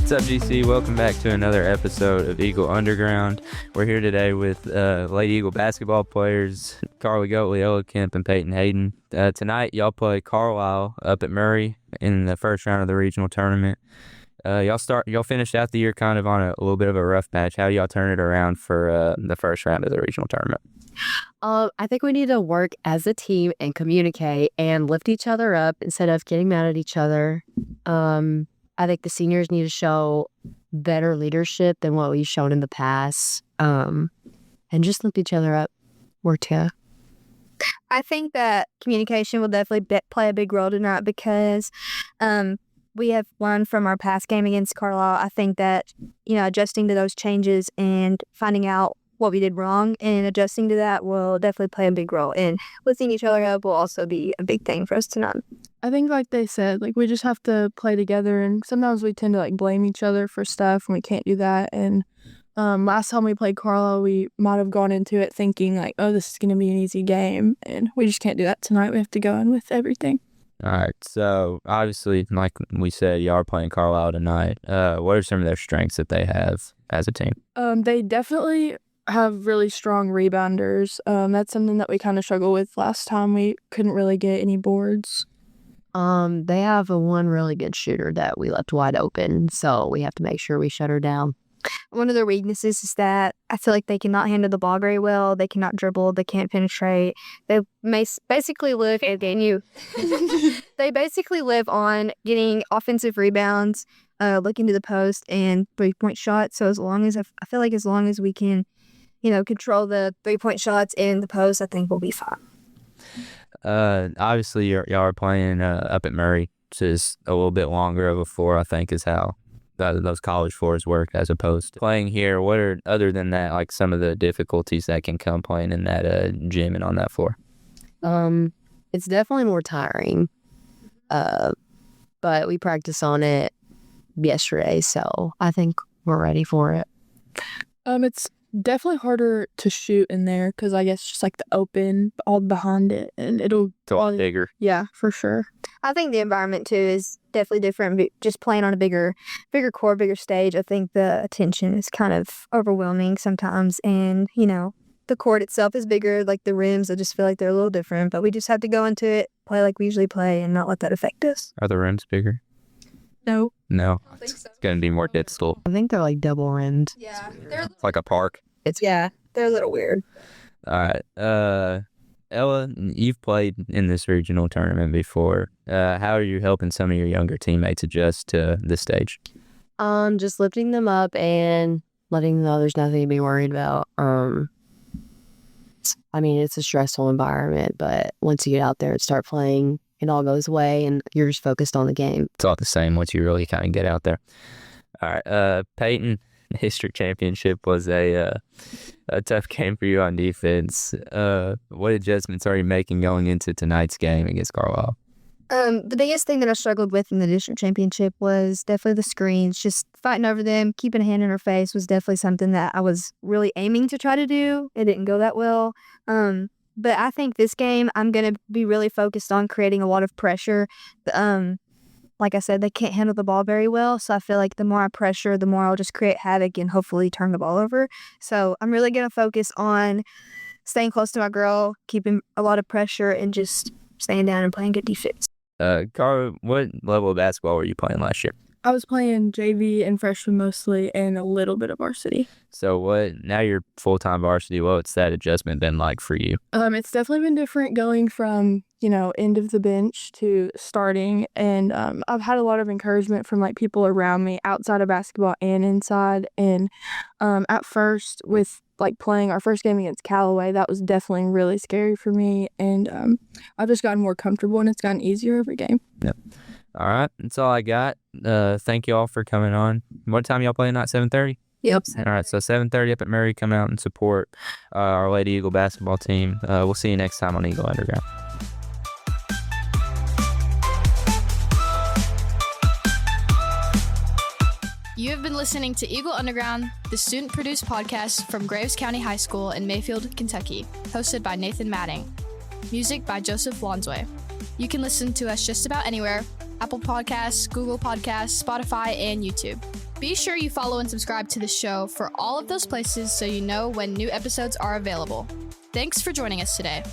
What's up, GC? Welcome back to another episode of Eagle Underground. We're here today with Lady Eagle basketball players Carli, Goatley, Ella Kemp, and Payton, Hayden. Tonight, y'all play Carlisle up at Murray in the first round of the regional tournament. Y'all finished out the year kind of on a little bit of a rough patch. How do y'all turn it around for the first round of the regional tournament? I think we need to work as a team and communicate and lift each other up instead of getting mad at each other. I think the seniors need to show better leadership than what we've shown in the past, and just lift each other up. Work together. I think that communication will definitely play a big role tonight because we have learned from our past game against Carlisle. I think that, adjusting to those changes and finding out what we did wrong and adjusting to that will definitely play a big role. And lifting each other up will also be a big thing for us tonight. I think like they said, we just have to play together, and sometimes we tend to blame each other for stuff, and we can't do that. And last time we played Carlisle, we might have gone into it thinking oh, this is going to be an easy game, and we just can't do that tonight. We have to go in with everything. All right, so obviously, like we said, y'all are playing Carlisle tonight. What are some of their strengths that they have as a team? They definitely have really strong rebounders. That's something that we kind of struggled with last time. We couldn't really get any boards. They have one really good shooter that we left wide open, so we have to make sure we shut her down. One of their weaknesses is that I feel like they cannot handle the ball very well. They cannot dribble. They can't penetrate. They basically live they basically live on getting offensive rebounds, looking to the post, and 3-point shots. So I feel like as long as we can, control the 3-point shots and the post, I think we'll be fine. Obviously, y'all are playing up at Murray, which is a little bit longer of a floor, I think, is how those college floors work as opposed to playing here. What are, other than that, some of the difficulties that can come playing in that gym and on that floor? It's definitely more tiring, but we practiced on it yesterday, so I think we're ready for it. It's definitely harder to shoot in there because I guess just the open all behind it, and it's a lot bigger. Yeah, for sure. I think the environment too is definitely different. Just playing on a bigger court, bigger stage, I think the attention is kind of overwhelming sometimes, and the court itself is bigger. The rims, I just feel like they're a little different, but we just have to go into it, play like we usually play, and not let that affect us. Are the rims bigger? No. I think so. It's gonna be more distal. I think they're double rimmed. Yeah, it's like a park. They're a little weird. All right, Ella, you've played in this regional tournament before. How are you helping some of your younger teammates adjust to this stage? Just lifting them up and letting them know there's nothing to be worried about. It's a stressful environment, but once you get out there and start playing, it all goes away and you're just focused on the game. It's all the same once you really kind of get out there. All right, Payton, District Championship was a tough game for you on defense. What adjustments are you making going into tonight's game against Carlisle? The biggest thing that I struggled with in the district championship was definitely the screens. Just fighting over them, keeping a hand in her face was definitely something that I was really aiming to try to do. It didn't go that well. But I think this game, I'm going to be really focused on creating a lot of pressure. Like I said, they can't handle the ball very well. So I feel like the more I pressure, the more I'll just create havoc and hopefully turn the ball over. So I'm really going to focus on staying close to my girl, keeping a lot of pressure, and just staying down and playing good defense. Carl, what level of basketball were you playing last year? I was playing JV and freshman mostly, and a little bit of varsity. So now you're full-time varsity. What's that adjustment been like for you? It's definitely been different going from, end of the bench to starting. And I've had a lot of encouragement from people around me outside of basketball and inside. And at first with playing our first game against Callaway, that was definitely really scary for me. And I've just gotten more comfortable, and it's gotten easier every game. Yep. All right, that's all I got. Thank you all for coming on. What time y'all playing tonight? 7:30? Yep. All right, so 7:30 up at Murray. Come out and support our Lady Eagle basketball team. We'll see you next time on Eagle Underground. You have been listening to Eagle Underground, the student-produced podcast from Graves County High School in Mayfield, Kentucky, hosted by Nathan Madding. Music by Joseph Wansway. You can listen to us just about anywhere, Apple Podcasts, Google Podcasts, Spotify, and YouTube. Be sure you follow and subscribe to the show for all of those places so you know when new episodes are available. Thanks for joining us today.